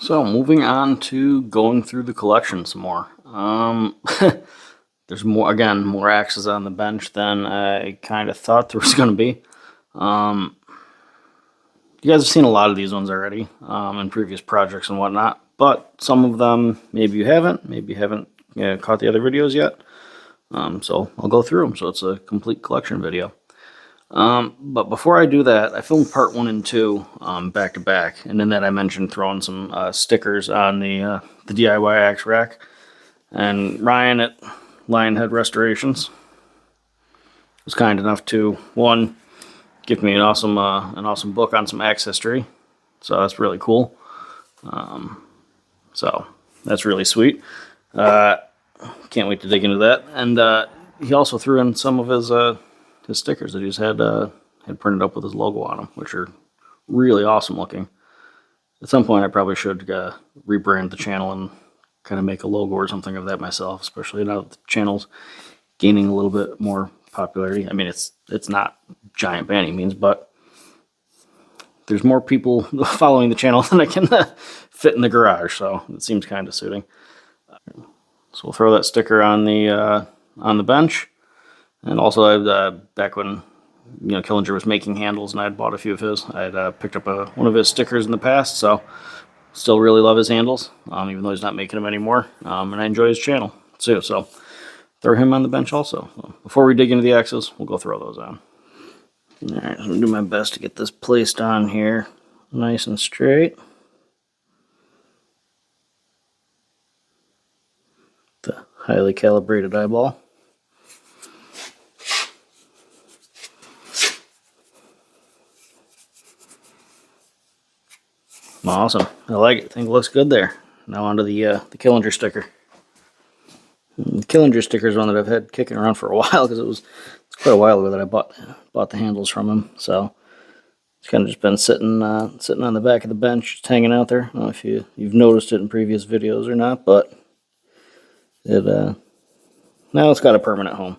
So moving on to going through the collection some more. There's more axes on the bench than I kind of thought there was going to be. You guys have seen a lot of these ones already in previous projects and whatnot, but some of them maybe you haven't caught the other videos yet. So I'll go through them. So it's a complete collection video. But before I do that, I filmed part 1 and 2 back to back, and in that I mentioned throwing some stickers on the DIY axe rack. And Ryan at Lionhead Restorations was kind enough to give me an awesome book on some axe history, so that's really cool. So that's really sweet. Can't wait to dig into that. And he also threw in some of his stickers that he's had printed up with his logo on them, which are really awesome looking. At some point, I probably should rebrand the channel and kind of make a logo or something of that myself, especially now that the channel's gaining a little bit more popularity. I mean, it's not giant by any means, but there's more people following the channel than I can fit in the garage, so it seems kind of suiting. So we'll throw that sticker on the bench. And also, back when Killinger was making handles, and I had bought a few of his, I had picked up one of his stickers in the past, so still really love his handles, even though he's not making them anymore. And I enjoy his channel too, so throw him on the bench also. So before we dig into the axes, we'll go throw those on. All right, so I'm gonna do my best to get this placed on here nice and straight. The highly calibrated eyeball. Awesome. I like it. I think it looks good there. Now onto the Killinger sticker. The Killinger sticker is one that I've had kicking around for a while because it's quite a while ago that I bought the handles from him. So it's kind of just been sitting on the back of the bench, just hanging out there. I don't know if you've noticed it in previous videos or not, but now it's got a permanent home.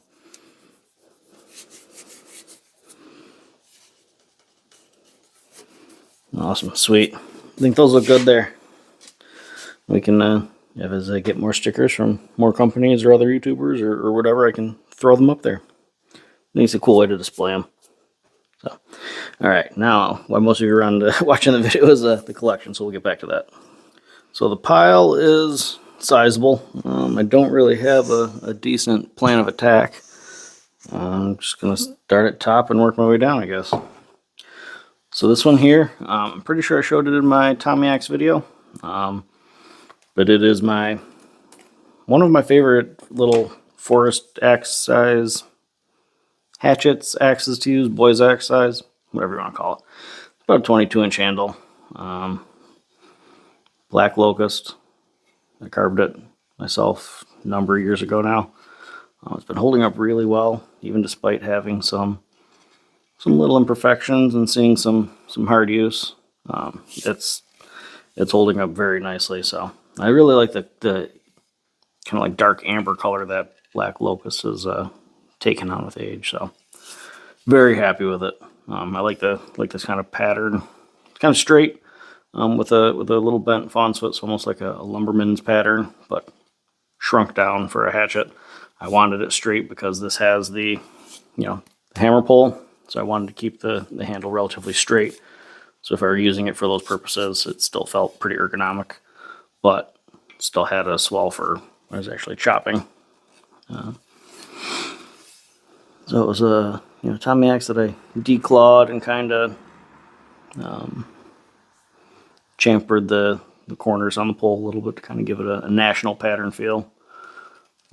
Awesome, sweet. I think those look good there. We can, as I get more stickers from more companies or other YouTubers or whatever, I can throw them up there. I think it's a cool way to display them. So, all right, now while most of you are around watching the video is the collection, so we'll get back to that. So the pile is sizable. I don't really have a decent plan of attack. I'm just gonna start at top and work my way down, I guess. So this one here, I'm pretty sure I showed it in my Tommy Axe video, but it is one of my favorite little forest axe size hatchets, axes to use, boys axe size, whatever you want to call it. About a 22-inch handle, black locust. I carved it myself a number of years ago now. It's been holding up really well, even despite having some little imperfections and seeing some hard use. It's holding up very nicely. So I really like the kind of like dark amber color that black locust is taken on with age. So very happy with it. I like this kind of pattern. It's kind of straight with a little bent fawn's foot, so almost like a lumberman's pattern, but shrunk down for a hatchet. I wanted it straight because this has the hammer pull. So I wanted to keep the handle relatively straight. So if I were using it for those purposes, it still felt pretty ergonomic, but still had a swell for when I was actually chopping. So it was a Tommy axe that I declawed and kind of chamfered the corners on the pole a little bit to kind of give it a national pattern feel.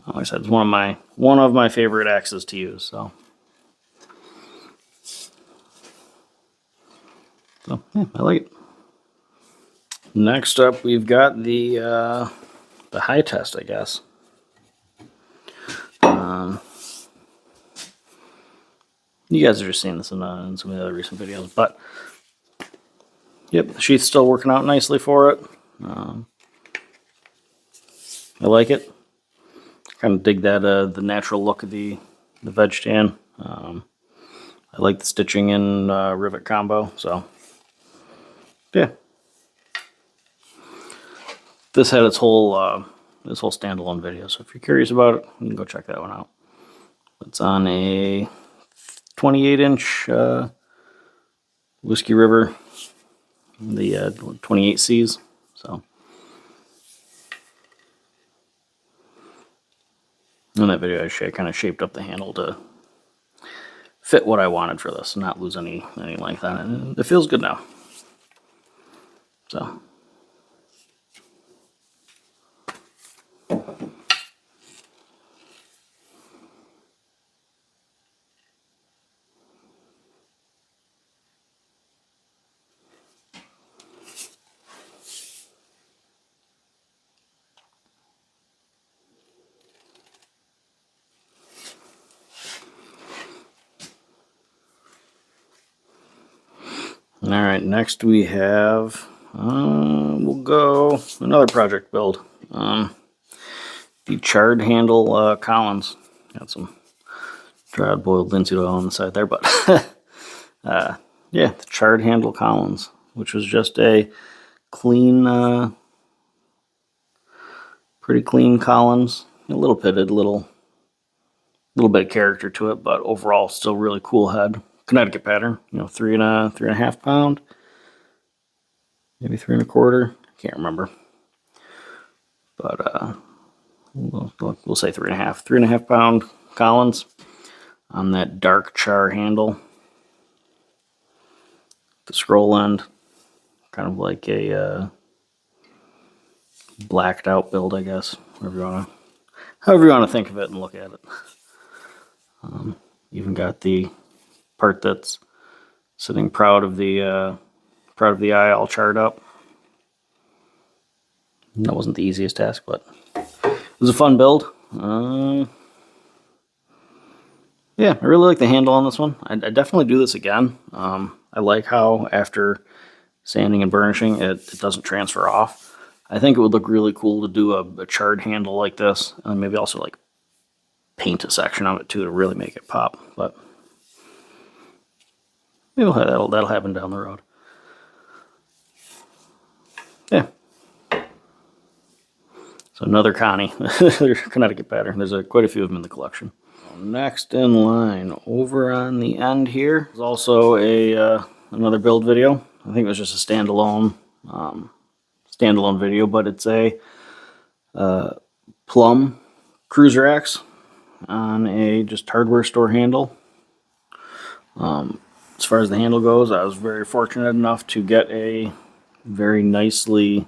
Like I said, it's one of my favorite axes to use. So yeah, I like it. Next up, we've got the high test, I guess. You guys are just seeing this in some of the other recent videos, but yep, the sheath's still working out nicely for it. I like it. Kind of dig that the natural look of the veg stand. I like the stitching and rivet combo. So yeah. this had its whole standalone video. So if you're curious about it, you can go check that one out. It's on a 28-inch Whiskey River, the 28Cs. So, in that video, I kind of shaped up the handle to fit what I wanted for this, and not lose any length on it. And it feels good now. So. All right, next we have, we'll go another project build. The charred handle Collins. Got some dried boiled linseed oil on the side there, but yeah, the charred handle Collins, which was just a clean, pretty clean Collins. A little pitted, little bit of character to it, but overall still really cool head. Connecticut pattern, 3.5 pound, maybe 3.25. Can't remember, but we'll say 3.5 pound Collins on that dark char handle. The scroll end, kind of like a blacked out build, I guess. However you want to think of it and look at it. Even got the part that's sitting proud of the eye all charred up. That wasn't the easiest task, but it was a fun build. Yeah, I really like the handle on this one. I definitely do this again. I like how after sanding and burnishing, it doesn't transfer off. I think it would look really cool to do a charred handle like this, and maybe also like paint a section of it too to really make it pop. But maybe that'll happen down the road. Yeah. So another Connie, Connecticut pattern. There's quite a few of them in the collection. Next in line, over on the end here, is also another build video. I think it was just a standalone video, but it's a Plum cruiser axe on a just hardware store handle. As far as the handle goes, I was very fortunate enough to get a very nicely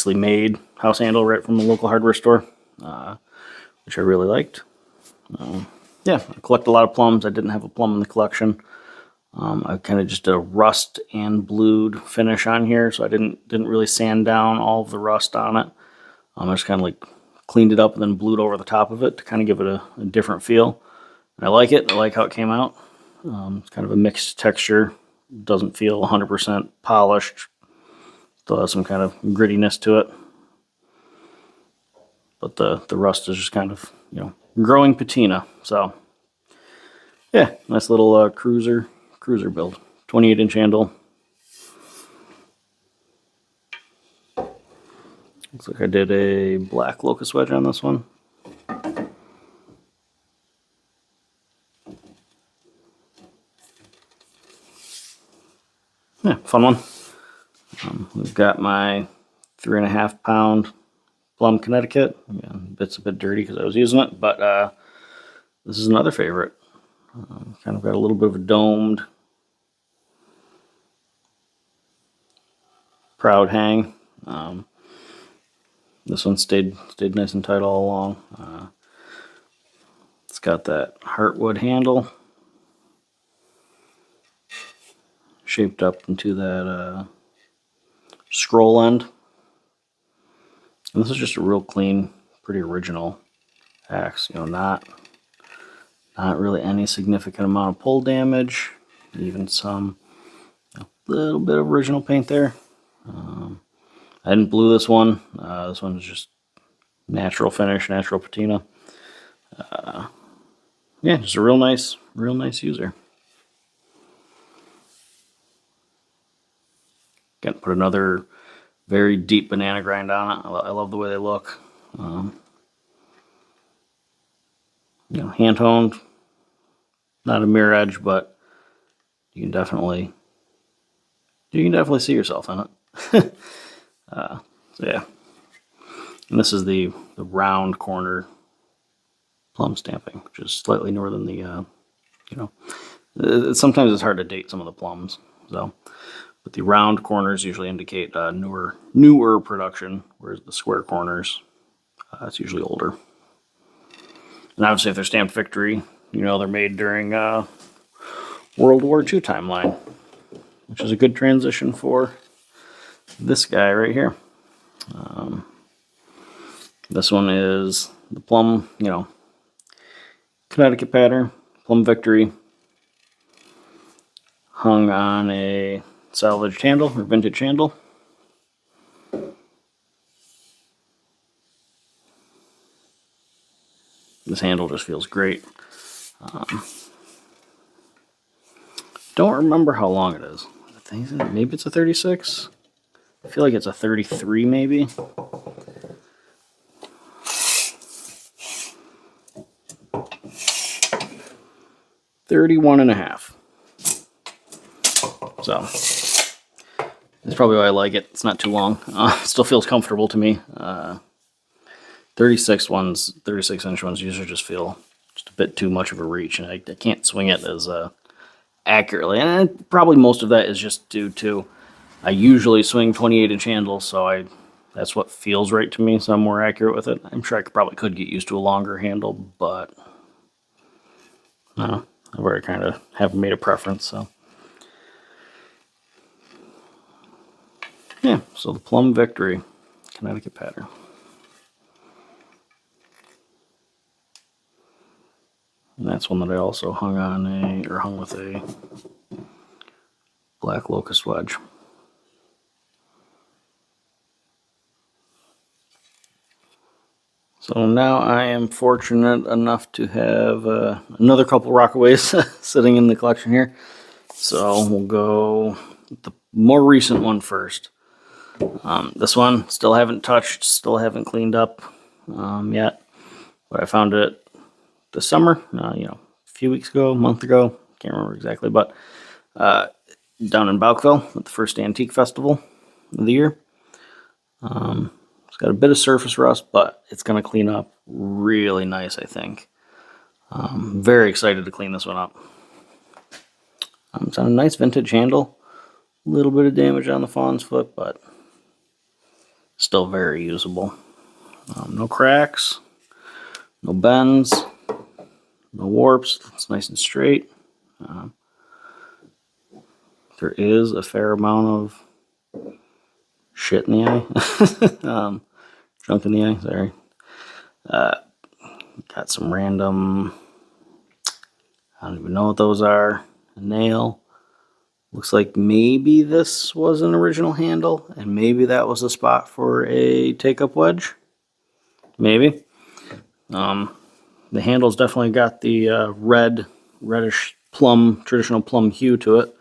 made house handle right from the local hardware store, which I really liked. Yeah, I collect a lot of plums. I didn't have a plum in the collection. I kind of just did a rust and blued finish on here, so I didn't really sand down all of the rust on it. I just kind of like cleaned it up and then blued over the top of it to kind of give it a different feel. And I like it. I like how it came out. It's kind of a mixed texture. Doesn't feel 100% polished. Still has some kind of grittiness to it. But the rust is just kind of, growing patina. So, yeah, nice little cruiser build. 28-inch handle. Looks like I did a black locust wedge on this one. Yeah, fun one. We've got my 3.5 pound Plum Connecticut. Again, it's a bit dirty because I was using it, but this is another favorite. Kind of got a little bit of a domed, proud hang. This one stayed nice and tight all along. It's got that heartwood handle shaped up into that scroll end. And this is just a real clean, pretty original axe. Not really any significant amount of pull damage. Even some little bit of original paint there. I didn't blue this one. This one is just natural finish, natural patina. Yeah, just a real nice user. Again, put another Very deep banana grind on it. I love the way they look. You know, hand honed, not a mirror edge, but you can definitely see yourself in it. So yeah, and this is the round corner plum stamping, which is slightly newer than the you know. Sometimes it's hard to date some of the plums, so. But the round corners usually indicate newer production, whereas the square corners, it's usually older. And obviously, if they're stamped Victory, you know they're made during World War II timeline, which is a good transition for this guy right here. This one is the plum, you know, Connecticut pattern, plum Victory, hung on a salvaged handle or vintage handle. This handle just feels great. Don't remember how long it is. Maybe it's a 36. I feel like it's a 33 maybe. $31.5. So that's probably why I like it. It's not too long. It still feels comfortable to me. 36 inch ones usually just feel just a bit too much of a reach, and I can't swing it as accurately. And probably most of that is just due to I usually swing 28-inch handles, so that's what feels right to me, so I'm more accurate with it. I'm sure I probably could get used to a longer handle, but no, I've already kind of have made a preference, so. Yeah, so the Plum Victory, Connecticut pattern. And that's one that I also hung with a black locust wedge. So now I am fortunate enough to have another couple Rockaways sitting in the collection here. So we'll go with the more recent one first. This one still haven't touched, still haven't cleaned up yet. But I found it this summer, you know, a few weeks ago, a month ago, can't remember exactly, but down in Bowkville at the first antique festival of the year. It's got a bit of surface rust, but it's going to clean up really nice, I think. Very excited to clean this one up. It's on a nice vintage handle. A little bit of damage on the fawn's foot, but still very usable. No cracks, no bends, no warps. It's nice and straight. There is a fair amount of shit in the eye. Junk in the eye, sorry. Got some random, I don't even know what those are. A nail. Looks like maybe this was an original handle, and maybe that was a spot for a take-up wedge. Maybe. The handle's definitely got the reddish plum, traditional plum hue to it.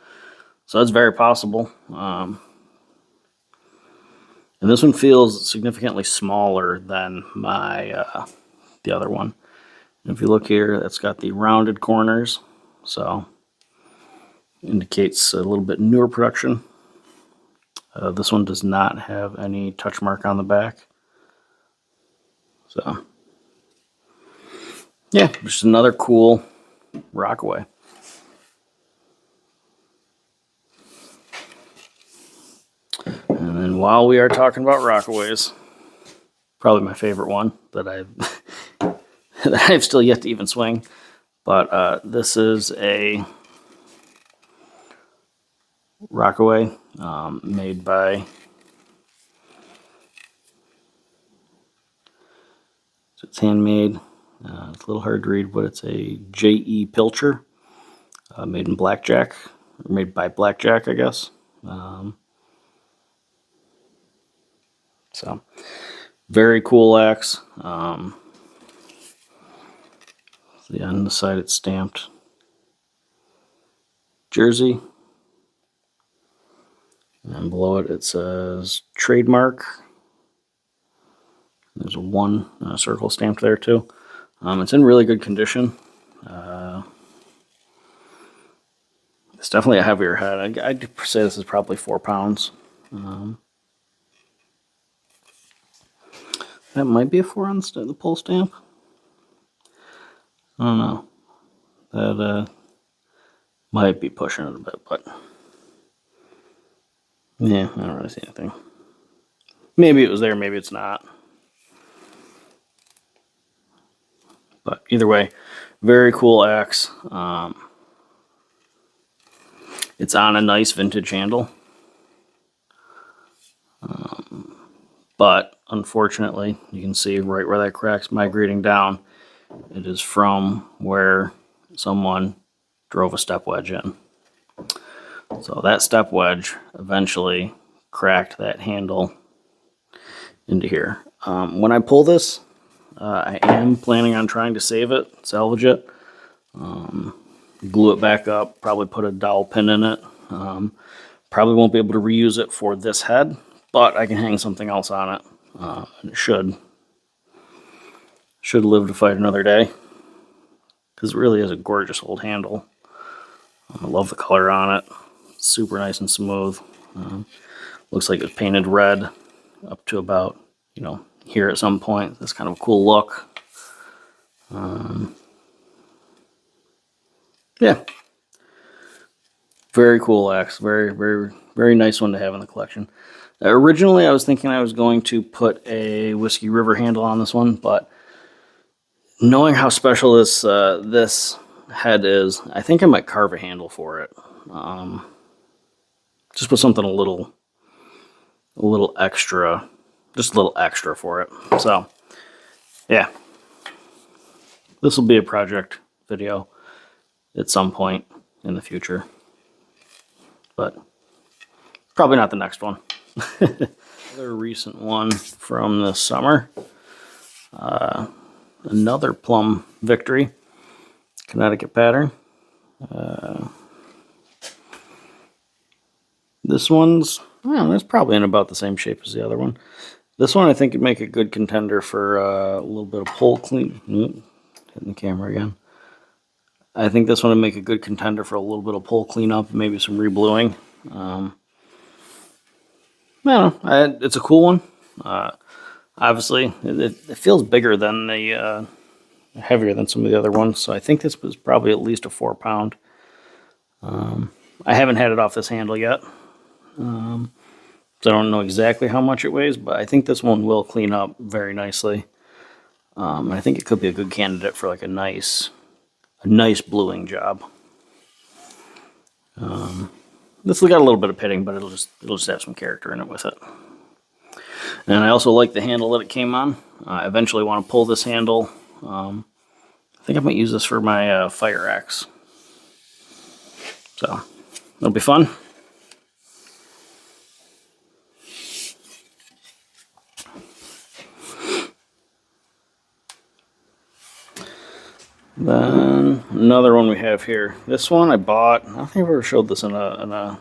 So that's very possible. And this one feels significantly smaller than the other one. And if you look here, that's got the rounded corners, so indicates a little bit newer production. This one does not have any touch mark on the back. So yeah, just another cool Rockaway. And then while we are talking about Rockaways, probably my favorite one that I've still yet to even swing, but this is a Rockaway made by, it's handmade. It's a little hard to read, but it's a J.E. Pilcher, made in Blackjack, or made by Blackjack, I guess. So, very cool axe. See, on the side it's stamped Jersey. And below it, it says trademark. There's a 1 circle stamped there too. It's in really good condition. It's definitely a heavier head. I'd say this is probably 4 pounds. That might be a 4 on the pull stamp. I don't know. That might be pushing it a bit, but yeah, I don't really see anything. Maybe it was there, maybe it's not. But either way, very cool axe. It's on a nice vintage handle. But unfortunately, you can see right where that crack's migrating down. It is from where someone drove a step wedge in. So that step wedge eventually cracked that handle into here. When I pull this, I am planning on trying to save it, salvage it, glue it back up, probably put a dowel pin in it. Probably won't be able to reuse it for this head, but I can hang something else on it, and it should live to fight another day, because it really is a gorgeous old handle. I love the color on it. It's super nice and smooth. Looks like it's painted red up to about, here at some point. That's kind of a cool look. Yeah. Very cool axe. Very, very, very nice one to have in the collection. Originally, I was thinking I was going to put a Whiskey River handle on this one, but knowing how special this head is, I think I might carve a handle for it. Just put something a little extra, just a little extra for it. So, yeah, this will be a project video at some point in the future, but probably not the next one. Another recent one from this summer. Another Plum Victory, Connecticut pattern. This one's, well, it's probably in about the same shape as the other one. This one I think would make a good contender for a little bit of pull clean. Hitting the camera again. I think this one would make a good contender for a little bit of pull cleanup, maybe some rebluing. I don't know. It's a cool one. Obviously, it feels bigger than the heavier than some of the other ones, so I think this was probably at least a 4 pound. I haven't had it off this handle yet, so I don't know exactly how much it weighs, but I think this one will clean up very nicely. I think it could be a good candidate for like a nice bluing job. This has got a little bit of pitting, but it'll just have some character in it with it. And I also like the handle that it came on. I eventually want to pull this handle. I think I might use this for my fire axe. So it'll be fun. Then another one we have here. This one I bought. I don't think I've ever showed this in a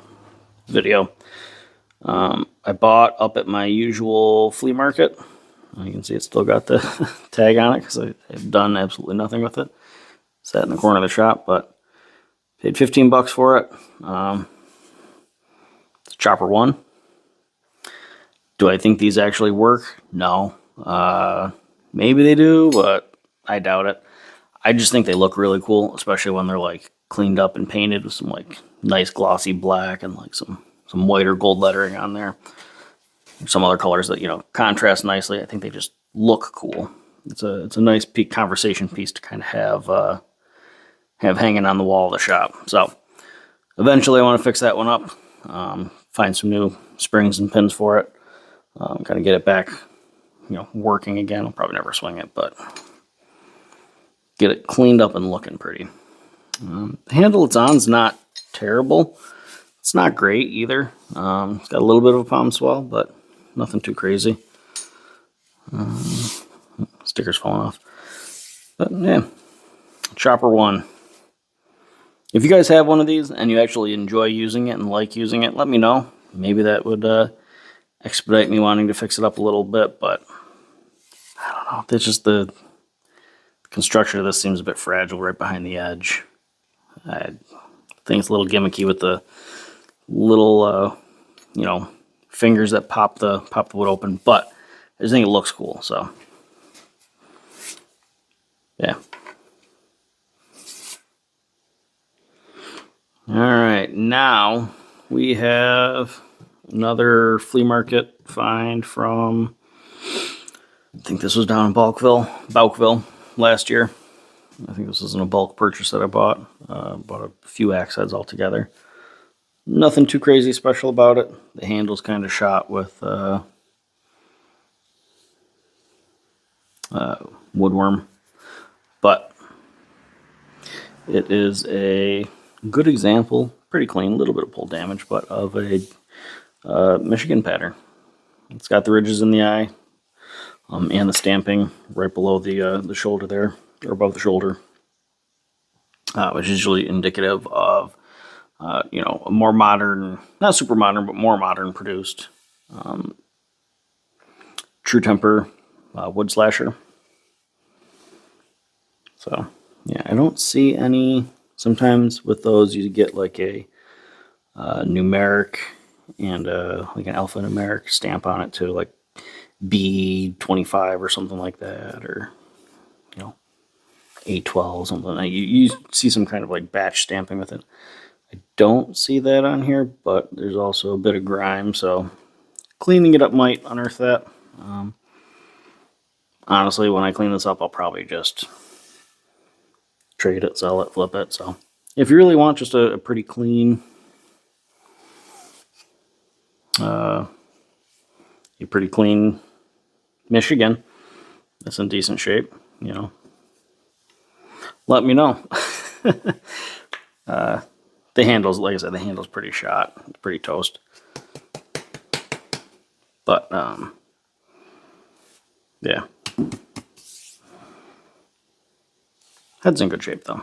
video. I bought up at my usual flea market. You can see it's still got the tag on it because I've done absolutely nothing with it. Sat in the corner of the shop, but paid 15 bucks for it. It's a Chopper 1. Do I think these actually work? No. Maybe they do, but I doubt it. I just think they look really cool, especially when they're like cleaned up and painted with some like nice glossy black and like some white or gold lettering on there. Some other colors that, contrast nicely. I think they just look cool. It's a nice conversation piece to kind of have hanging on the wall of the shop. So eventually I want to fix that one up, find some new springs and pins for it, kind of get it back, working again. I'll probably never swing it, but get it cleaned up and looking pretty. The handle it's on is not terrible. It's not great either. It's got a little bit of a palm swell, but nothing too crazy. Sticker's falling off. But yeah, Chopper 1. If you guys have one of these and you actually enjoy using it and like using it, let me know. maybe that would expedite me wanting to fix it up a little bit, but I don't know. It's just the construction of this seems a bit fragile right behind the edge. I think it's a little gimmicky with the little, fingers that pop the wood open, but I just think it looks cool. So, yeah. All right, now we have another flea market find from, I think this was down in Bulkville last year. I think this wasn't a bulk purchase that I bought. Bought a few axe heads altogether. Nothing too crazy special about it. The handle's kind of shot with woodworm, but it is a good example, pretty clean, a little bit of pull damage, but of a Michigan pattern. It's got the ridges in the eye and the stamping right below the shoulder there, or above the shoulder, which is usually indicative of a more modern, not super modern, but more modern produced true temper wood slasher. So yeah, I don't see any. Sometimes with those you get like a numeric and like an alphanumeric stamp on it too, like B25 or something like that, or A12, something like that. You see some kind of like batch stamping with it. I don't see that on here, but there's also a bit of grime, so cleaning it up might unearth that. Honestly, when I clean this up, I'll probably just trade it, sell it, flip it. So if you really want just a pretty clean, Michigan that's in decent shape, let me know. The handle's, like I said, the handle's pretty shot. It's pretty toast. But, yeah. Head's in good shape, though.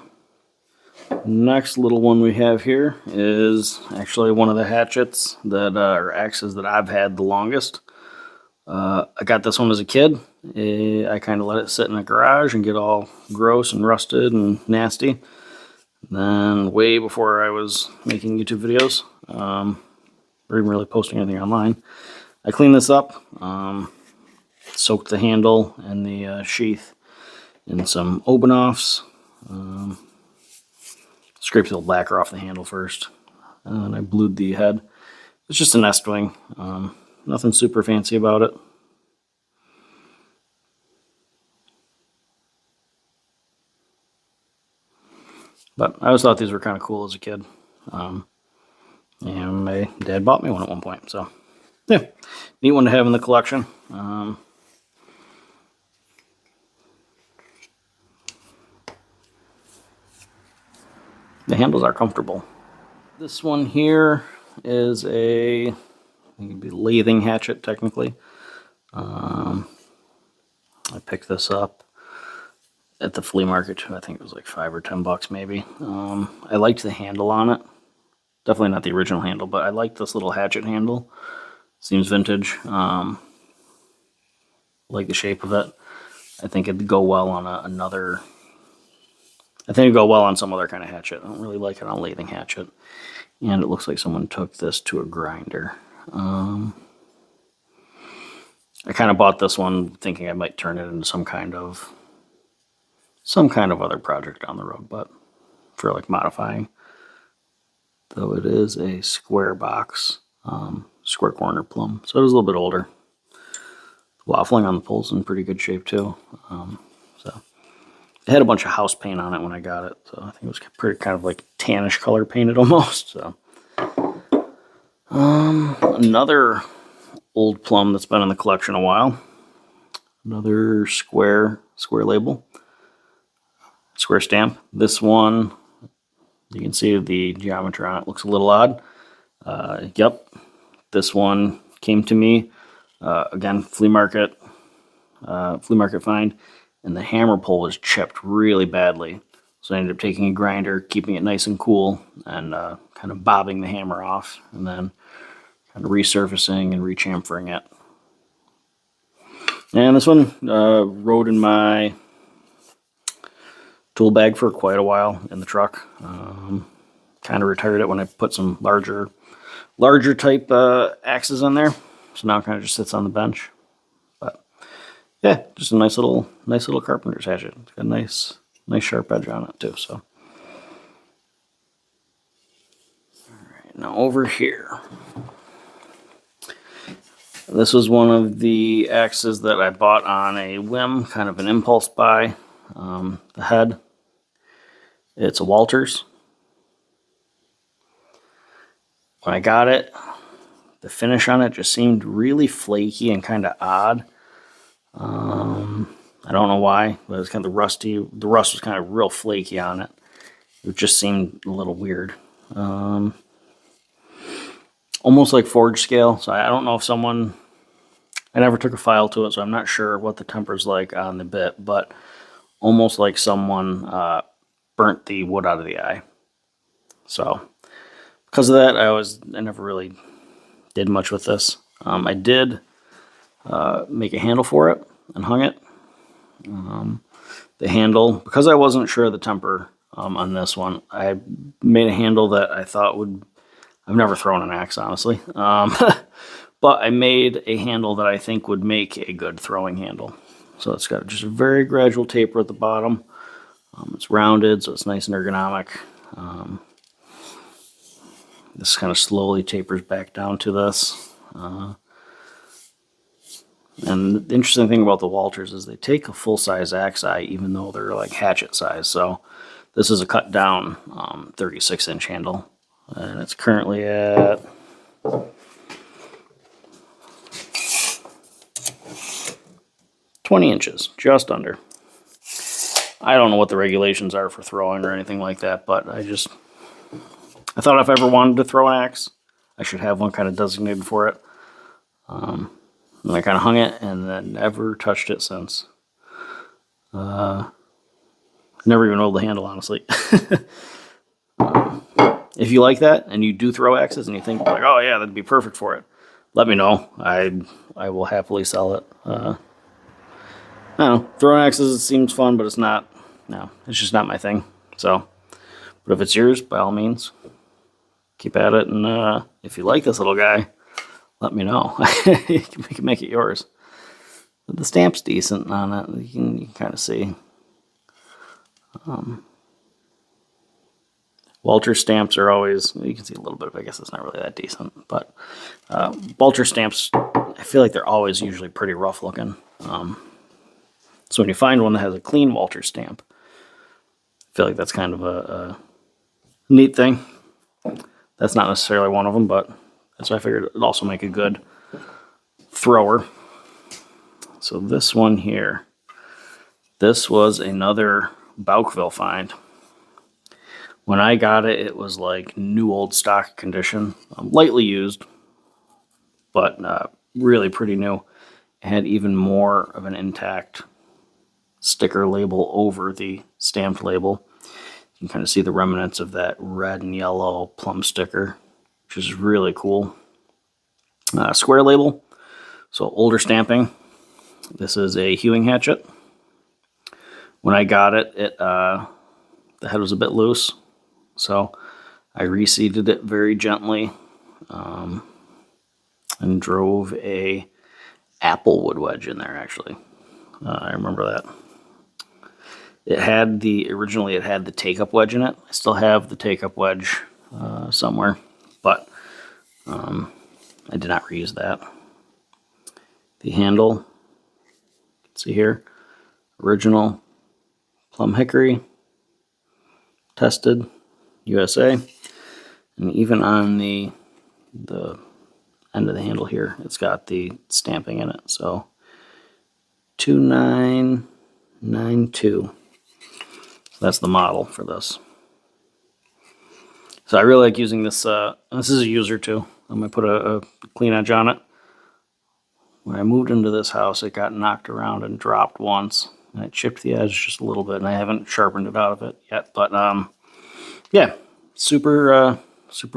Next little one we have here is actually one of the hatchets that or axes that I've had the longest. I got this one as a kid. I kind of let it sit in the garage and get all gross and rusted and nasty. Then way before I was making YouTube videos, or even really posting anything online, I cleaned this up, soaked the handle and the sheath in some Obanoffs, scraped the lacquer off the handle first, and then I blued the head. It's just a nest wing, nothing super fancy about it. But I always thought these were kind of cool as a kid. And my dad bought me one at one point. So, yeah, neat one to have in the collection. The handles are comfortable. This one here is a lathing hatchet, technically. I picked this up at the flea market. I think it was like $5 or $10 maybe. I liked the handle on it. Definitely not the original handle, but I like this little hatchet handle. Seems vintage. Like the shape of it. I think it'd go well on another. I think it'd go well on some other kind of hatchet. I don't really like it on a lathing hatchet. And it looks like someone took this to a grinder. I kind of bought this one thinking I might turn it into some kind of other project down the road, but for like modifying. Though it is a square box, square corner plum, so it is a little bit older. Waffling on the pole's in pretty good shape too. So it had a bunch of house paint on it when I got it, so I think it was pretty kind of like tannish color painted almost. So another old plum that's been in the collection a while. Another square label, square stamp. This one, you can see the geometry on it looks a little odd. Yep, this one came to me again, flea market find, and the hammer pole was chipped really badly. So I ended up taking a grinder, keeping it nice and cool, and kind of bobbing the hammer off, and then kind of resurfacing and rechamfering it. And this one rode in my tool bag for quite a while in the truck. Kind of retired it when I put some larger type axes in there. So now it kind of just sits on the bench. But yeah, just a nice little carpenter's hatchet. It's got a nice sharp edge on it too. So all right, now over here. This was one of the axes that I bought on a whim, kind of an impulse buy. The head, it's a Walters. When I got it, the finish on it just seemed really flaky and kind of odd. I don't know why, but it was kind of rusty. The rust was kind of real flaky on it. It just seemed a little weird. Almost like forge scale. So I don't know if someone, I never took a file to it, so I'm not sure what the temper's like on the bit, but almost like someone burnt the wood out of the eye. So because of that, I never really did much with this. I did make a handle for it and hung it. The handle, because I wasn't sure of the temper on this one, I made a handle that I thought would, I've never thrown an axe, honestly. But I made a handle that I think would make a good throwing handle. So it's got just a very gradual taper at the bottom. It's rounded, so it's nice and ergonomic. This kind of slowly tapers back down to this. And the interesting thing about the Walters is they take a full-size axe eye, even though they're like hatchet size. So this is a cut down 36-inch handle. And it's currently at 20 inches, just under. I don't know what the regulations are for throwing or anything like that, but I thought if I ever wanted to throw an axe, I should have one kind of designated for it. And I kind of hung it and then never touched it since. Never even rolled the handle, honestly. If you like that and you do throw axes and you think like, oh yeah, that'd be perfect for it, let me know. I will happily sell it. I don't know. Throwing axes, it seems fun, but it's not. No, it's just not my thing. So, but if it's yours, by all means, keep at it. And if you like this little guy, let me know. We can make it yours. But the stamp's decent on it. You can kind of see. Walter stamps are always, you can see a little bit of it. I guess it's not really that decent. But Walter stamps, I feel like they're always usually pretty rough looking. So when you find one that has a clean Walter stamp, I feel like that's kind of a neat thing. That's not necessarily one of them, but that's why I figured it would also make a good thrower. So this one here, this was another Bouckville find. When I got it, it was like new old stock condition, lightly used, but really pretty new. It had even more of an intact sticker label over the stamped label. You can kind of see the remnants of that red and yellow plum sticker, which is really cool. Square label, so older stamping. This is a hewing hatchet. When I got it, the head was a bit loose, so I reseated it very gently and drove a apple wood wedge in there, actually. I remember that. Originally it had the take-up wedge in it. I still have the take-up wedge somewhere, but I did not reuse that. The handle, you can see here, original plum hickory, tested, USA, and even on the end of the handle here, it's got the stamping in it. So 2992. So that's the model for this. So I really like using this. This is a user too. I'm gonna put a clean edge on it. When I moved into this house, it got knocked around and dropped once, and it chipped the edge just a little bit, and I haven't sharpened it out of it yet. But yeah, super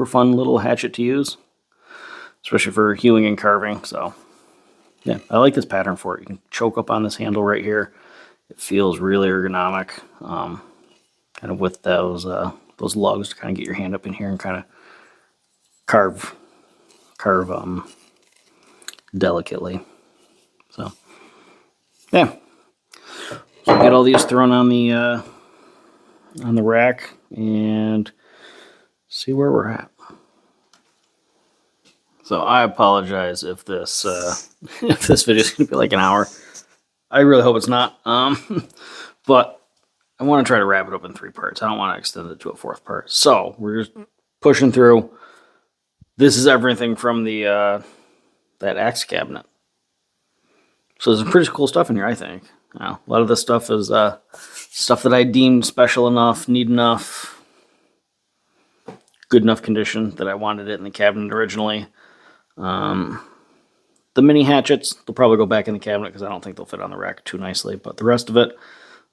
fun little hatchet to use. especially for hewing and carving. So yeah, I like this pattern for it. You can choke up on this handle right here. It feels really ergonomic, kind of with those lugs to kind of get your hand up in here and kind of carve delicately. So yeah, so get all these thrown on the rack and see where we're at. So I apologize if this if this video is going to be like an hour. I really hope it's not. But I want to try to wrap it up in 3 parts. I don't want to extend it to a 4th part. So we're just pushing through. This is everything from the that axe cabinet. So there's some pretty cool stuff in here, I think. A lot of this stuff is stuff that I deemed special enough, neat enough, good enough condition that I wanted it in the cabinet originally. The mini hatchets, they'll probably go back in the cabinet because I don't think they'll fit on the rack too nicely. But the rest of it,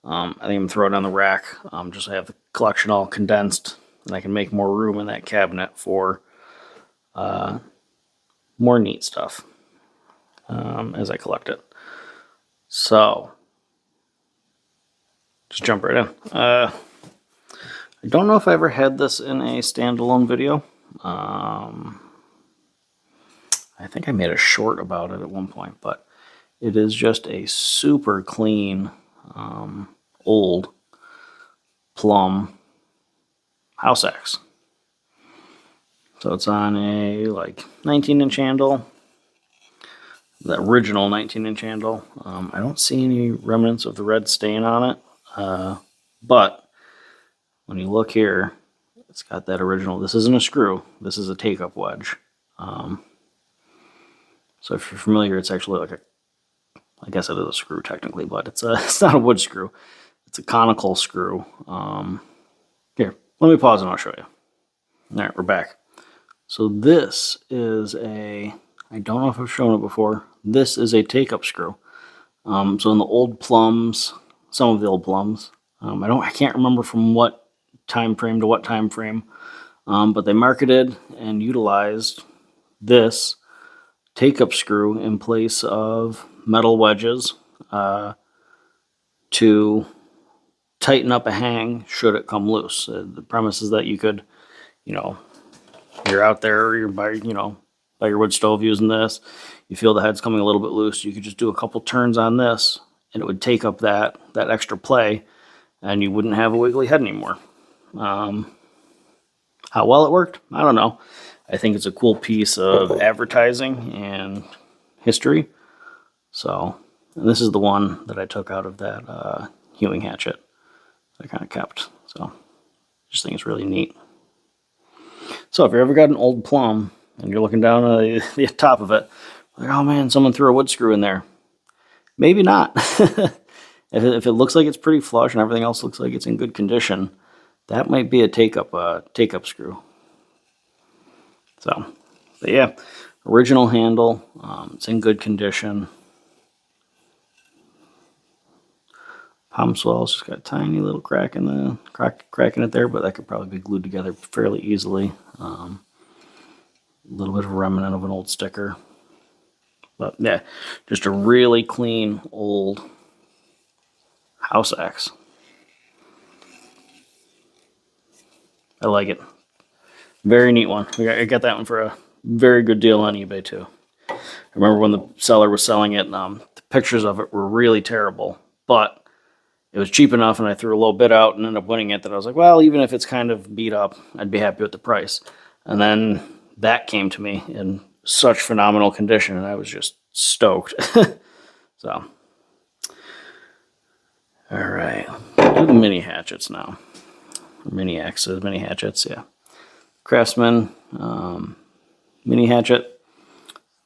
I think I'm going to throw it on the rack. Just so I have the collection all condensed, and I can make more room in that cabinet for more neat stuff as I collect it. So, just jump right in. I don't know if I ever had this in a standalone video. I think I made a short about it at one point, but it is just a super clean, old Plum house axe. So it's on a like 19-inch handle, the original 19-inch handle. I don't see any remnants of the red stain on it, but when you look here, it's got that original. This isn't a screw. This is a take-up wedge. So if you're familiar, it's actually like I guess it is a screw technically, but it's not a wood screw. It's a conical screw. Here, let me pause and I'll show you. All right, we're back. So this is I don't know if I've shown it before. This is a take-up screw. So in the old Plums, some of the old Plums, I can't remember from what time frame to what time frame, but they marketed and utilized this take-up screw in place of metal wedges to tighten up a hang should it come loose. The premise is that you could, you're out there, or you're by your wood stove using this, you feel the head's coming a little bit loose, you could just do a couple turns on this and it would take up that extra play and you wouldn't have a wiggly head anymore. How well it worked, I don't know. I think it's a cool piece of advertising and history. So, and this is the one that I took out of that hewing hatchet that I kind of kept. So, I just think it's really neat. So, if you ever got an old Plum and you're looking down the top of it, like, oh man, someone threw a wood screw in there. Maybe not. If it looks like it's pretty flush and everything else looks like it's in good condition, that might be a take-up screw. So, but yeah, original handle. It's in good condition. Palm swell's just got a tiny little crack in it there, but that could probably be glued together fairly easily. A little bit of a remnant of an old sticker. But yeah, just a really clean old house axe. I like it. Very neat one. I got that one for a very good deal on eBay too. I remember when the seller was selling it, the pictures of it were really terrible, but it was cheap enough and I threw a little bit out and ended up winning it that I was like, well, even if it's kind of beat up, I'd be happy with the price. And then that came to me in such phenomenal condition and I was just stoked. So, all right, do the mini hatchets now. Mini axes, mini hatchets, yeah. Craftsman mini hatchet.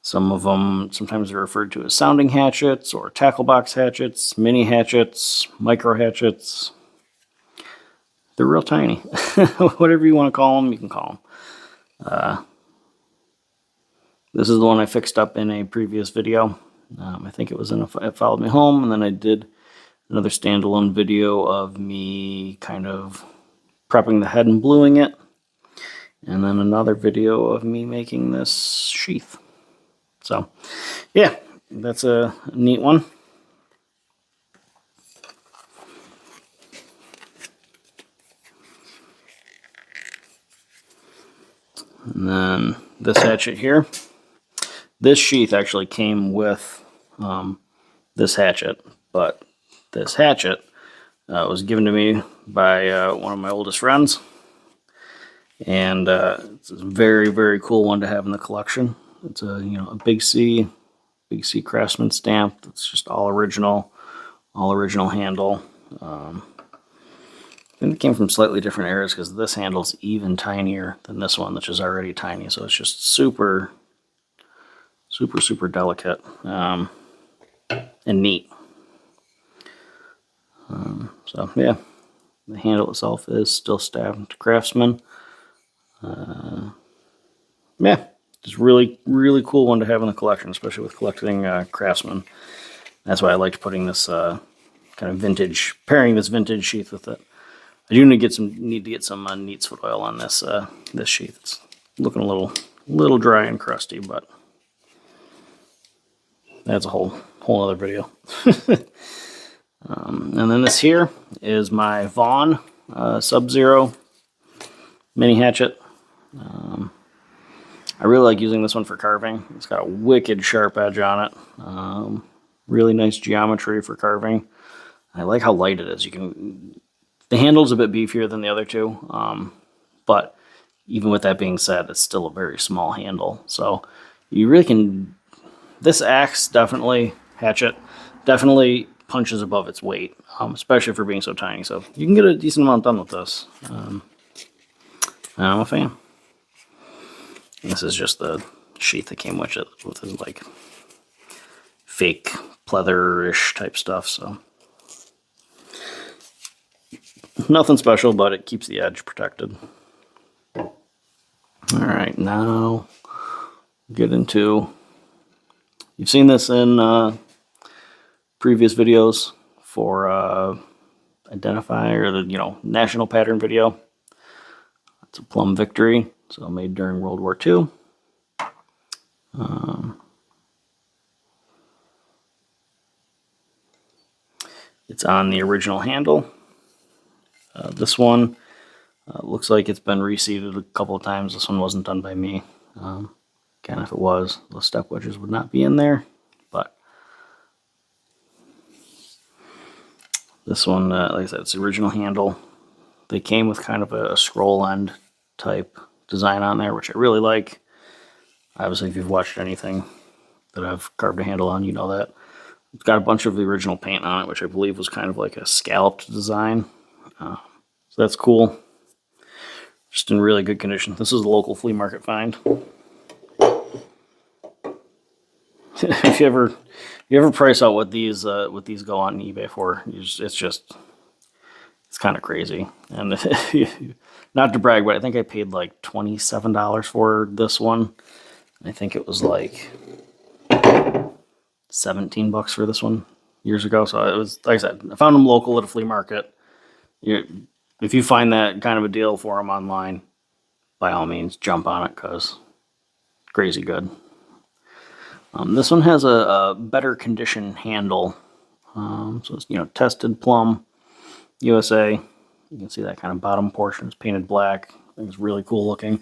Some of them sometimes are referred to as sounding hatchets or tackle box hatchets, mini hatchets, micro hatchets. They're real tiny. Whatever you want to call them, you can call them. This is the one I fixed up in a previous video. I think it was in It Followed Me Home, and then I did another standalone video of me kind of prepping the head and bluing it. and then another video of me making this sheath. So yeah, that's a neat one. And then this hatchet here. This sheath actually came with this hatchet, but this hatchet was given to me by one of my oldest friends, and it's a very, very cool one to have in the collection. It's a a Big C Craftsman stamp. It's just all original handle. I think it came from slightly different eras because this handle's even tinier than this one, which is already tiny. So it's just super, super, super delicate and neat. So yeah, the handle itself is still stamped Craftsman. Yeah, just really, really cool one to have in the collection, especially with collecting Craftsman. That's why I liked putting this kind of vintage, pairing this vintage sheath with it. I do need to get some Neat's foot oil on this this sheath. It's looking a little dry and crusty, but that's a whole other video. And then this here is my Vaughn Sub-Zero mini hatchet. I really like using this one for carving. It's got a wicked sharp edge on it. Really nice geometry for carving. I like how light it is. The handle's a bit beefier than the other two, but even with that being said, it's still a very small handle. So you really can. This axe hatchet definitely punches above its weight, especially for being so tiny. So you can get a decent amount done with this. I'm a fan. This is just the sheath that came with it, with his like fake pleather-ish type stuff. So nothing special, but it keeps the edge protected. All right, now get into. You've seen this in previous videos for Identify, or the national pattern video. It's a Plum Victory, so made during World War II. It's on the original handle. This one looks like it's been reseated a couple of times. This one wasn't done by me. Again, if it was, the step wedges would not be in there. But this one, like I said, it's the original handle. They came with kind of a scroll end type design on there, which I really like. Obviously, if you've watched anything that I've carved a handle on, you know that. It's got a bunch of the original paint on it, which I believe was kind of like a scalloped design. So that's cool. Just in really good condition. This is a local flea market find. If you ever price out what these go on eBay for, it's kind of crazy. And not to brag, but I think I paid like $27 for this one. I think it was like $17 for this one years ago. So it was, like I said, I found them local at a flea market. If you find that kind of a deal for them online, by all means, jump on it because crazy good. This one has a better condition handle. So it's tested Plum USA. You can see that kind of bottom portion is painted black. I think it's really cool looking.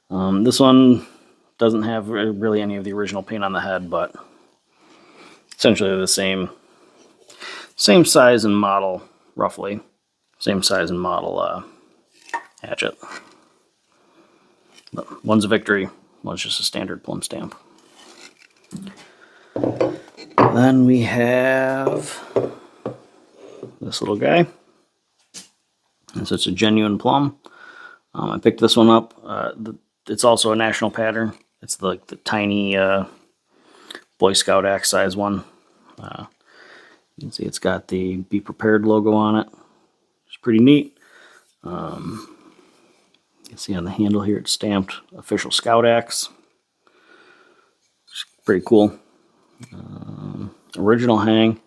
This one doesn't have really any of the original paint on the head, but essentially the same size and model, roughly. Same size and model hatchet. But one's a Victory, one's just a standard Plum stamp. Then we have this little guy. And so it's a genuine Plum. I picked this one up. It's also a national pattern. It's like the tiny Boy Scout axe size one. You can see it's got the Be Prepared logo on it. It's pretty neat. You can see on the handle here it's stamped Official Scout Axe. It's pretty cool. Original hang.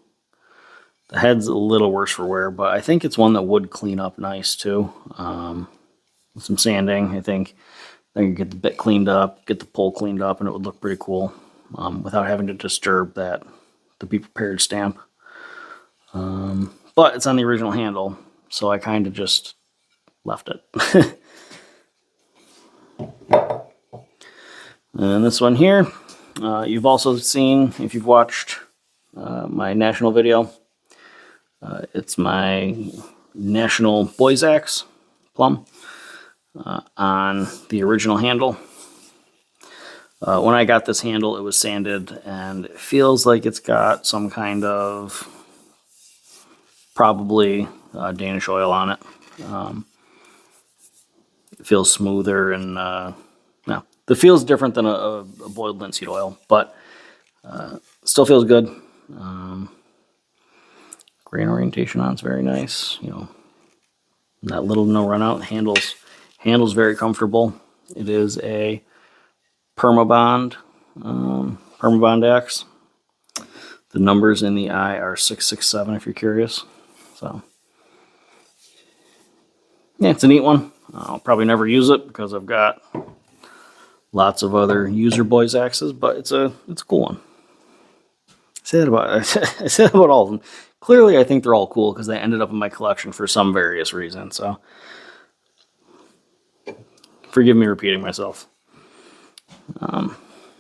The head's a little worse for wear, but I think it's one that would clean up nice too. with some sanding, I think I could get the bit cleaned up, get the pole cleaned up, and it would look pretty cool without having to disturb the Be Prepared stamp. But it's on the original handle, so I kind of just left it. And this one here, you've also seen, if you've watched my national video, it's my national boys axe plum on the original handle. When I got this handle, it was sanded, and it feels like it's got some kind of probably Danish oil on it. It feels smoother, and no, the feel's different than a boiled linseed oil, but still feels good. Grain orientation on it's very nice. You know, that little no run out handles very comfortable. It is a Permabond axe. The numbers in the eye are 667 if you're curious. So yeah, it's a neat one. I'll probably never use it because I've got lots of other user boys axes, but it's a cool one. I say that about all of them. Clearly, I think they're all cool because they ended up in my collection for some various reason. So forgive me repeating myself.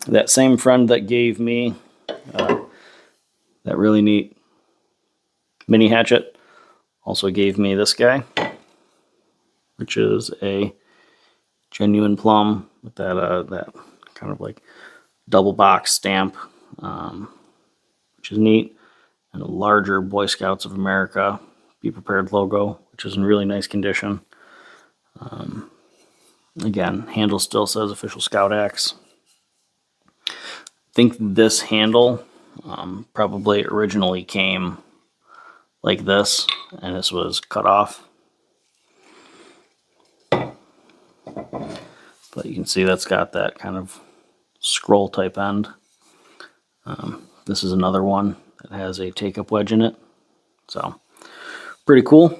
That same friend that gave me that really neat mini hatchet also gave me this guy, which is a genuine plum with that kind of like double box stamp, which is neat, and a larger Boy Scouts of America Be Prepared logo, which is in really nice condition. Again, handle still says official Scout Axe. I think this handle probably originally came like this, and this was cut off. But you can see that's got that kind of scroll type end. This is another one that has a take-up wedge in it. So, pretty cool.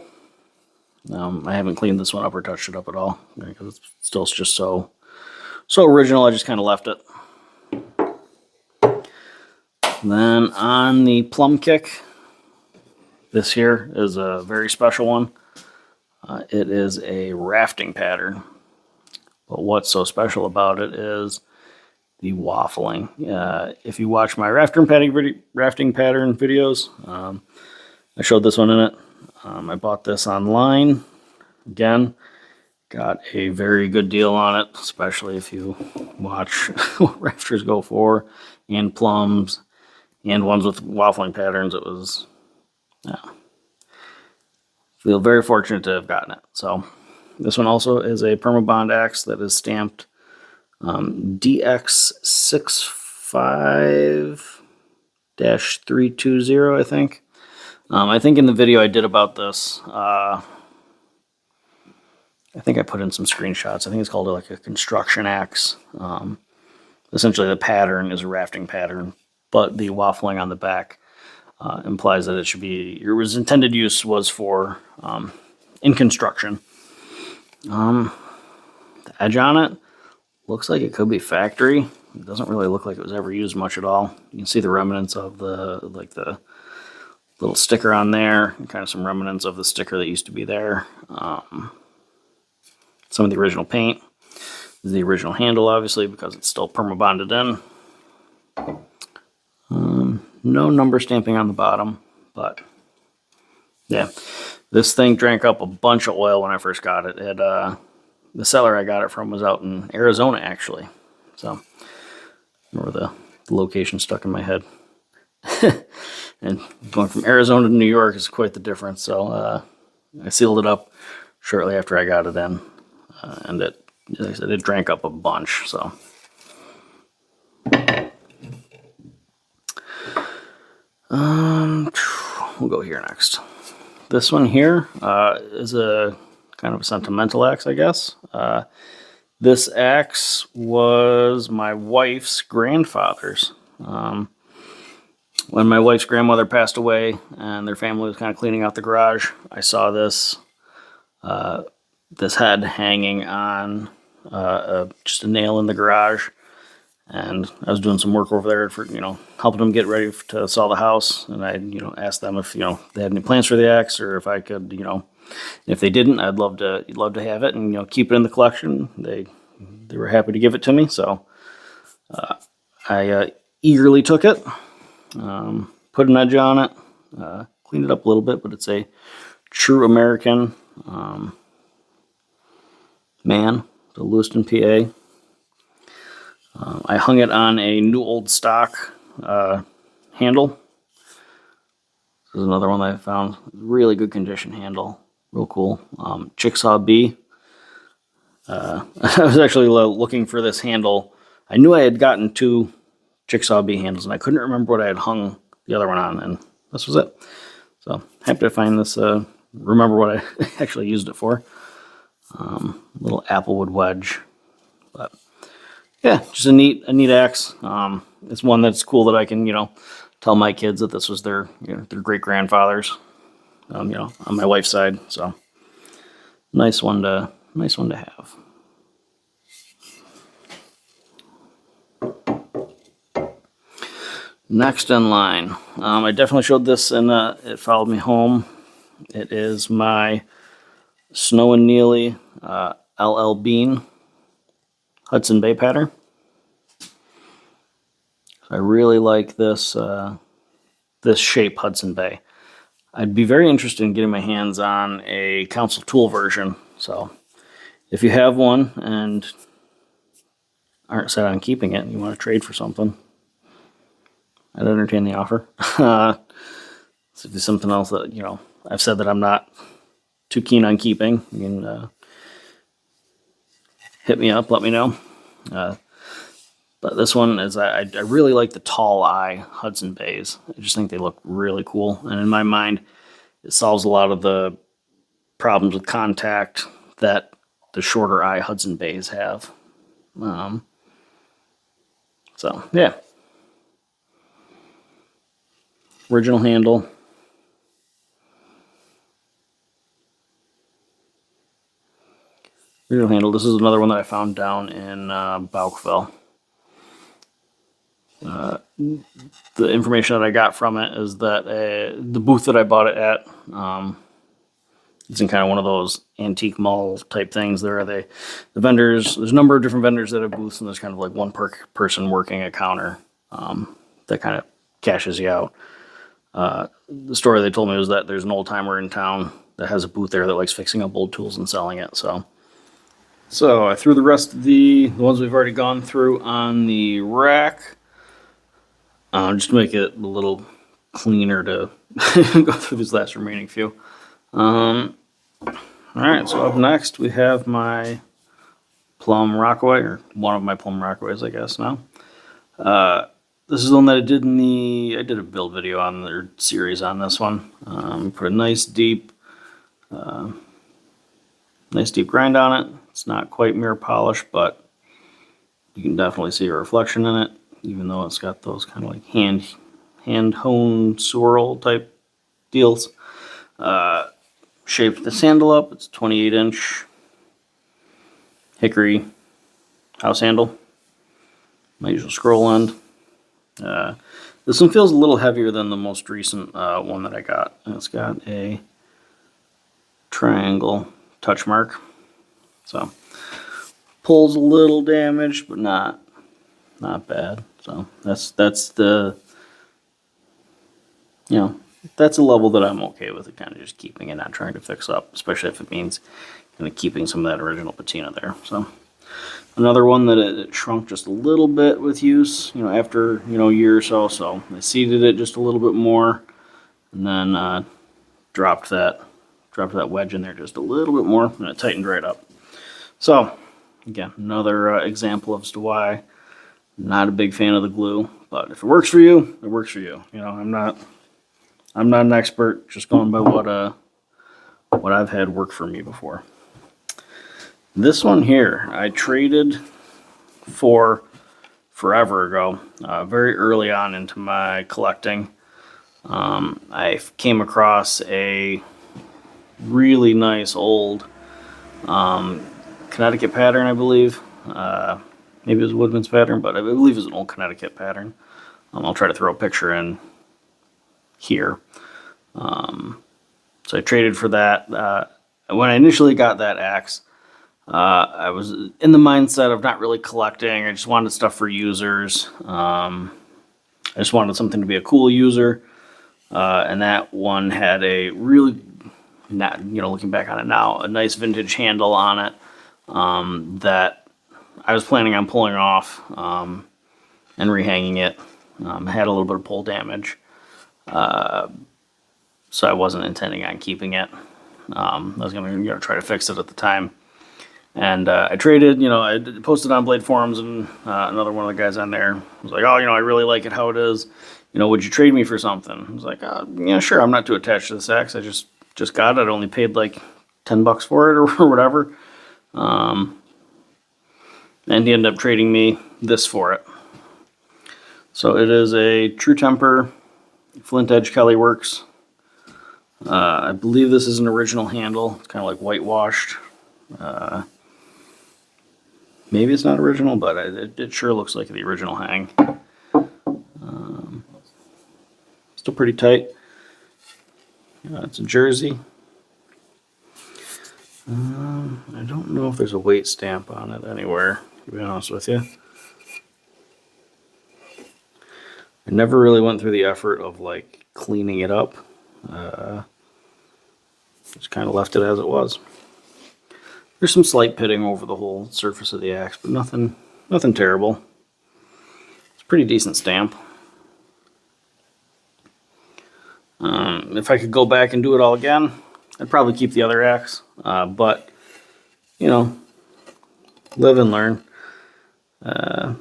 I haven't cleaned this one up or touched it up at all because it's still just so original. I just kind of left it. Then on the plum kick, this here is a very special one. It is a rafting pattern. But what's so special about it is the waffling. If you watch my rafting pattern videos, I showed this one in it. I bought this online. Again, got a very good deal on it, especially if you watch what rafters go for, and plums, and ones with waffling patterns. It was, feel very fortunate to have gotten it. So this one also is a Permabond axe that is stamped DX65-320, I think. I think in the video I did about this, I think I put in some screenshots. I think it's called like a construction axe. Essentially the pattern is a rafting pattern, but the waffling on the back implies that it should be, your intended use was for in construction. The edge on it looks like it could be factory. It doesn't really look like it was ever used much at all. You can see the remnants of the little sticker on there, and kind of some remnants of the sticker that used to be there. Some of the original paint. This is the original handle, obviously, because it's still permabonded in. No number stamping on the bottom, but yeah, this thing drank up a bunch of oil when I first got it. The seller I got it from was out in Arizona, actually. So, remember the location stuck in my head. And going from Arizona to New York is quite the difference. So I sealed it up shortly after I got it in, and it, as I said, it drank up a bunch. So. We'll go here next. This one here is a kind of a sentimental axe, I guess. This axe was my wife's grandfather's. When my wife's grandmother passed away and their family was kind of cleaning out the garage, I saw this this head hanging on just a nail in the garage. And I was doing some work over there for, helping them get ready to sell the house. And I, asked them if, they had any plans for the axe, or if I could, if they didn't, I'd love to have it and, keep it in the collection. They were happy to give it to me. So I eagerly took it, put an edge on it, cleaned it up a little bit, but it's a true American man, the Lewiston, PA. I hung it on a new old stock handle. This is another one that I found. Really good condition handle. Real cool. Chickasaw B. I was actually looking for this handle. I knew I had gotten 2 Chickasaw B handles, and I couldn't remember what I had hung the other one on, and this was it. So happy to find this. Remember what I actually used it for. Little applewood wedge. But yeah, just a neat axe. It's one that's cool that I can, tell my kids that this was their great grandfather's, on my wife's side. So nice one to have. Next in line, I definitely showed this and it followed me home. It is my Snow and Neely LL Bean Hudson Bay pattern. I really like this this shape Hudson Bay. I'd be very interested in getting my hands on a council tool version. So if you have one and aren't set on keeping it and you want to trade for something, I'd entertain the offer. So if there's something else that, I've said that I'm not too keen on keeping, you can hit me up, let me know. But this one is, I really like the tall eye Hudson Bays. I just think they look really cool. And in my mind, it solves a lot of the problems with contact that the shorter eye Hudson Bays have. So, yeah. Original handle. Original handle. This is another one that I found down in Bowkville. The information that I got from it is that the booth that I bought it at, it's in kind of one of those antique mall type things. There are the vendors. There's a number of different vendors that have booths, and there's kind of like one person working a counter that kind of cashes you out. The story they told me was that there's an old timer in town that has a booth there that likes fixing up old tools and selling it. So I threw the rest of the ones we've already gone through on the rack. Just to make it a little cleaner to go through these last remaining few. All right, so up next we have my Plum Rockaway, or one of my Plum Rockaways, I guess now. This is the one that I did I did a build video on their series on this one. Put a nice deep grind on it. It's not quite mirror polish, but you can definitely see a reflection in it, even though it's got those kind of like hand honed swirl type deals. Shaped the handle up. It's 28-inch hickory house handle. My usual scroll end. This one feels a little heavier than the most recent one that I got. It's got a triangle touch mark. So pulls a little damaged, but not bad. So that's the that's a level that I'm okay with. It kind of just keeping it, not trying to fix up, especially if it means kind of keeping some of that original patina there. So another one that it shrunk just a little bit with use, after a year or so. So I seeded it just a little bit more, and then dropped that wedge in there just a little bit more, and it tightened right up. So again, another example as to why I'm not a big fan of the glue, but if it works for you, it works for you. I'm not an expert, just going by what I've had work for me before. This one here, I traded for forever ago, very early on into my collecting. I came across a really nice old Connecticut pattern, I believe. Maybe it was Woodman's pattern, but I believe it was an old Connecticut pattern. I'll try to throw a picture in here. So I traded for that. When I initially got that axe, I was in the mindset of not really collecting. I just wanted stuff for users. I just wanted something to be a cool user. And that one had a really, not, looking back on it now, a nice vintage handle on it that I was planning on pulling off and rehanging it. It had a little bit of pull damage. So I wasn't intending on keeping it. I was going to try to fix it at the time. And I traded, I posted on Blade Forums, and another one of the guys on there was like, oh, I really like it how it is. Would you trade me for something? I was like, yeah, sure. I'm not too attached to this axe. I just got it. I only paid like $10 for it or whatever. And he ended up trading me this for it. So it is a True Temper Flint Edge Kelly Works. I believe this is an original handle. It's kind of like whitewashed. Maybe it's not original, but it sure looks like the original hang. Still pretty tight. It's a jersey. I don't know if there's a weight stamp on it anywhere, to be honest with you. I never really went through the effort of like cleaning it up. Just kind of left it as it was. There's some slight pitting over the whole surface of the axe, but nothing terrible. It's a pretty decent stamp. If I could go back and do it all again, I'd probably keep the other axe. But, live and learn. The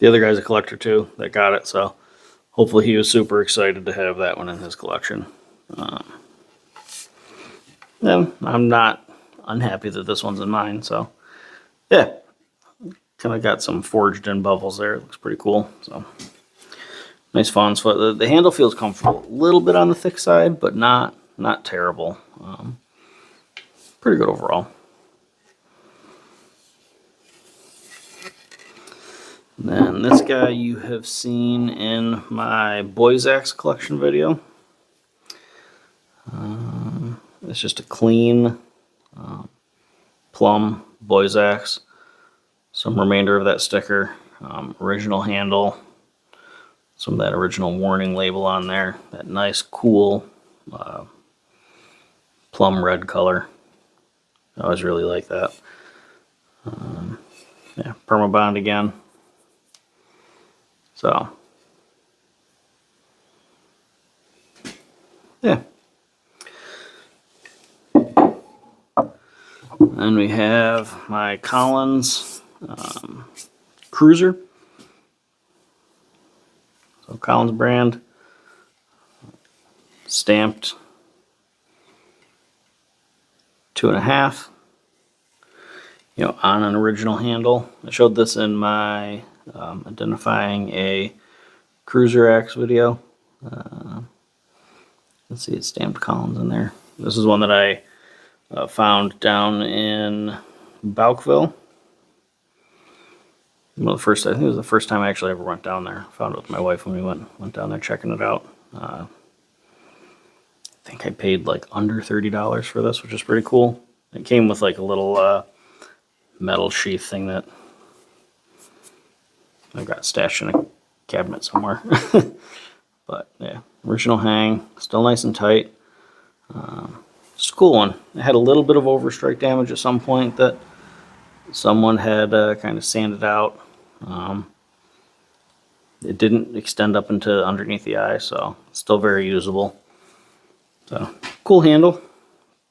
other guy's a collector too that got it, so hopefully he was super excited to have that one in his collection. And I'm not unhappy that this one's in mine, so yeah. Kind of got some forged in bubbles there. It looks pretty cool. So nice fawn's foot. The handle feels comfortable. A little bit on the thick side, but not terrible. Pretty good overall. And then this guy you have seen in my Boys Axe collection video. It's just a clean Plum Boys Axe. Some remainder of that sticker. Original handle. Some of that original warning label on there. That nice, cool plum red color. I always really like that. Yeah, Permabond again. So, yeah. Then we have my Collins Cruiser. So Collins brand. Stamped 2.5. On an original handle. I showed this in my identifying a Cruiser axe video. Let's see, it's stamped Collins in there. This is one that I found down in Bouckville. Well, I think it was the first time I actually ever went down there. Found it with my wife when we went down there checking it out. I think I paid like under $30 for this, which is pretty cool. It came with like a little metal sheath thing that I've got stashed in a cabinet somewhere. But yeah, original hang, still nice and tight. It's a cool one. It had a little bit of overstrike damage at some point that someone had kind of sanded out. It didn't extend up into underneath the eye, so it's still very usable. So cool handle,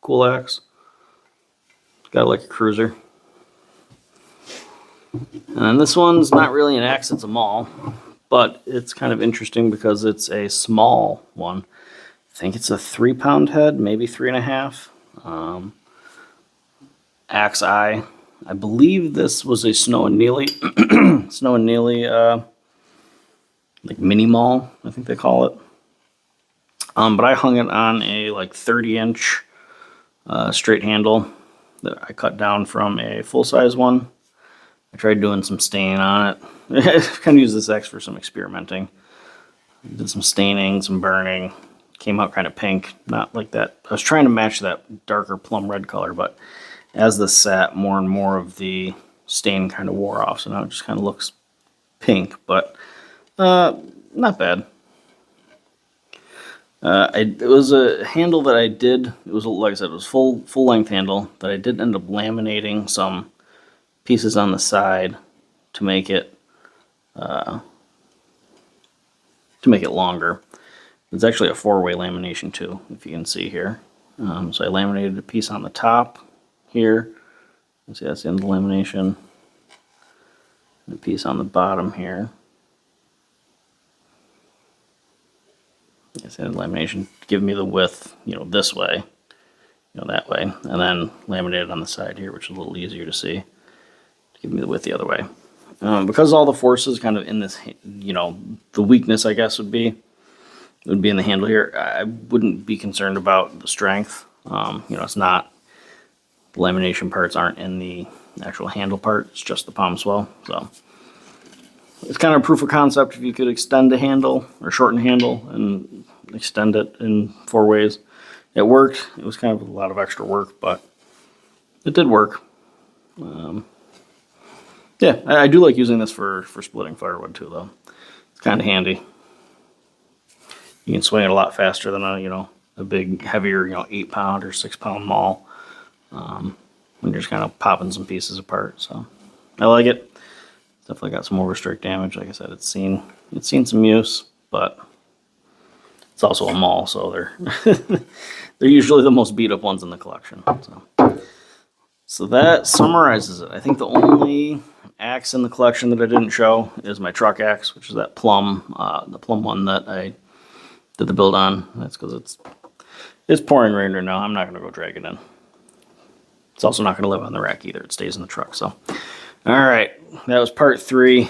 cool axe. Got like a cruiser. And then this one's not really an axe, it's a maul, but it's kind of interesting because it's a small one. I think it's a 3-pound head, maybe 3.5. Axe eye. I believe this was a Snow and Neely, like mini maul, I think they call it. But I hung it on a like 30-inch straight handle that I cut down from a full-size one. I tried doing some staining on it. I kind of used this axe for some experimenting. Did some staining, some burning. Came out kind of pink, not like that. I was trying to match that darker plum red color, but as this sat, more and more of the stain kind of wore off, so now it just kind of looks pink, but not bad. It was a handle that I did. It was, like I said, it was full length handle that I did end up laminating some pieces on the side to make it longer. It's actually a 4-way lamination too, if you can see here. So I laminated a piece on the top here. You see that's the end of the lamination. And a piece on the bottom here. It's in lamination to give me the width, this way, that way, and then laminated on the side here, which is a little easier to see, to give me the width the other way. Because all the forces kind of in this, the weakness, I guess, would be in the handle here. I wouldn't be concerned about the strength. It's not, the lamination parts aren't in the actual handle part, it's just the palm swell. So it's kind of proof of concept if you could extend the handle or shorten the handle and extend it in 4 ways. It worked. It was kind of a lot of extra work, but it did work. Yeah, I do like using this for splitting firewood too, though. It's kind of handy. You can swing it a lot faster than a big, heavier, 8-pound or 6-pound maul. When you're just kind of popping some pieces apart. So I like it. Definitely got some overstrike damage. Like I said, it's seen some use, but it's also a maul, so they're usually the most beat up ones in the collection. So that summarizes it. I think the only axe in the collection that I didn't show is my truck axe, which is that plum, the plum one that I did the build on. That's because it's pouring rain right now. I'm not going to go drag it in. It's also not going to live on the rack either. It stays in the truck. So, all right, that was part 3.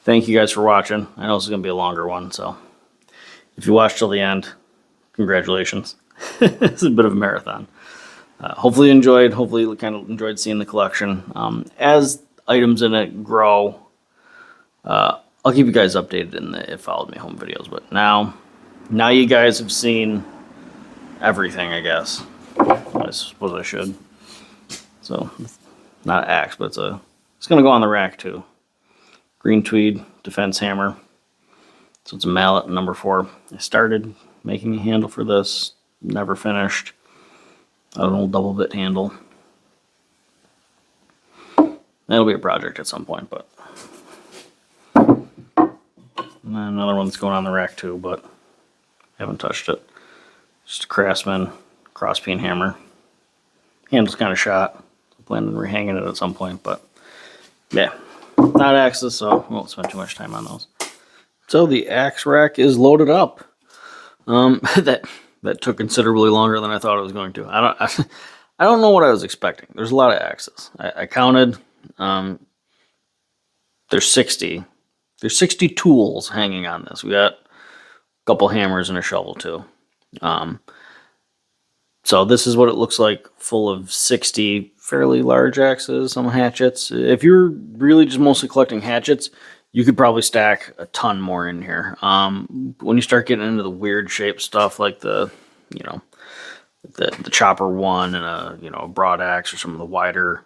Thank you guys for watching. I know this is going to be a longer one, so if you watched till the end, congratulations. It's a bit of a marathon. Hopefully you enjoyed. Hopefully you kind of enjoyed seeing the collection. As items in it grow, I'll keep you guys updated in the It Followed Me Home videos. But now you guys have seen everything, I guess. I suppose I should. So, not an axe, but it's going to go on the rack too. Green tweed defense hammer. So it's a mallet number 4. I started making a handle for this, never finished. An old double bit handle. That'll be a project at some point, but another one that's going on the rack too, but haven't touched it. Just a Craftsman cross peen hammer. Handle's kind of shot. I plan on rehanging it at some point, but yeah, not axes, so we won't spend too much time on those. So the axe rack is loaded up. That took considerably longer than I thought it was going to. I don't know what I was expecting. There's a lot of axes. I counted. There's 60. There's 60 tools hanging on this. We got a couple hammers and a shovel too. So this is what it looks like, full of 60 fairly large axes, some hatchets. If you're really just mostly collecting hatchets, you could probably stack a ton more in here. When you start getting into the weird shaped stuff like the chopper one and a broad axe or some of the wider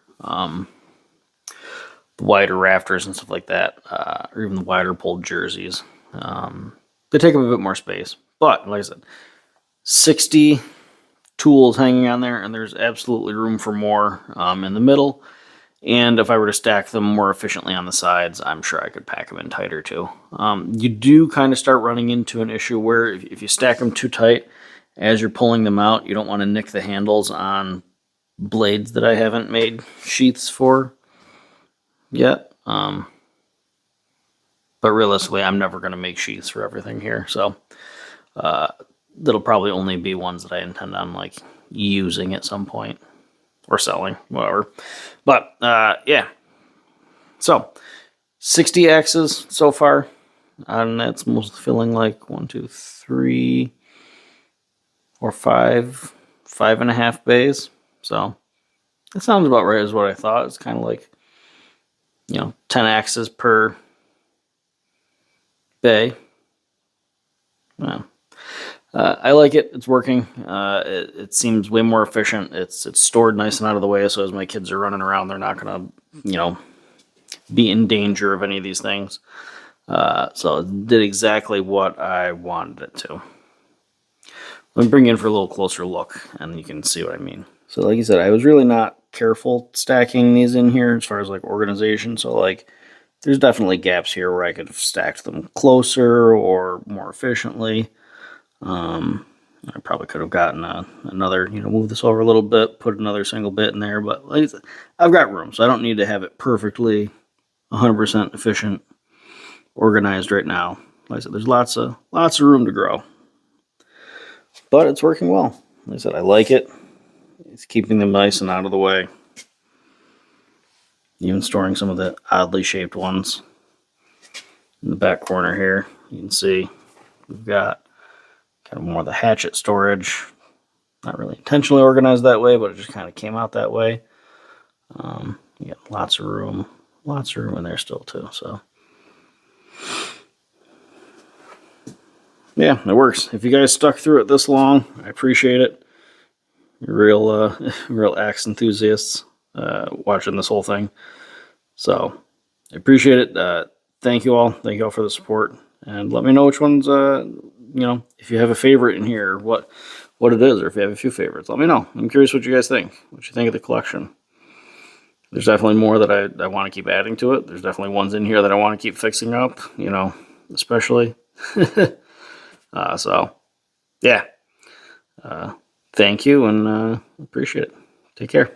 rafters and stuff like that, or even the wider pulled jerseys, they take up a bit more space. But like I said, 60 tools hanging on there, and there's absolutely room for more in the middle. And if I were to stack them more efficiently on the sides, I'm sure I could pack them in tighter too. You do kind of start running into an issue where if you stack them too tight, as you're pulling them out, you don't want to nick the handles on blades that I haven't made sheaths for yet. But realistically, I'm never going to make sheaths for everything here. So that'll probably only be ones that I intend on like using at some point. Or selling, whatever. But, yeah. So, 60 axes so far. And that's most filling like 1, 2, 3, 4, 5 5.5 bays. So that sounds about right, is what I thought. It's kind of like, 10 axes per bay. Yeah. I like it. It's working. It seems way more efficient. It's stored nice and out of the way, so as my kids are running around, they're not going to, be in danger of any of these things. So it did exactly what I wanted it to. Let me bring you in for a little closer look, and you can see what I mean. So like you said, I was really not careful stacking these in here as far as like organization. So like, there's definitely gaps here where I could have stacked them closer or more efficiently. I probably could have gotten another, move this over a little bit, put another single bit in there. But like I said, I've got room, so I don't need to have it perfectly 100% efficient, organized right now. Like I said, there's lots of room to grow. But it's working well. Like I said, I like it. It's keeping them nice and out of the way. Even storing some of the oddly shaped ones in the back corner here. You can see we've got kind of more of the hatchet storage. Not really intentionally organized that way, but it just kind of came out that way. You got lots of room in there still too. So yeah, it works. If you guys stuck through it this long, I appreciate it. You're real axe enthusiasts watching this whole thing. So I appreciate it. Thank you all. Thank you all for the support. And let me know which ones, if you have a favorite in here, what it is, or if you have a few favorites. Let me know. I'm curious what you guys think. What you think of the collection. There's definitely more that I want to keep adding to it. There's definitely ones in here that I want to keep fixing up, especially. So, yeah. Thank you, and appreciate it. Take care.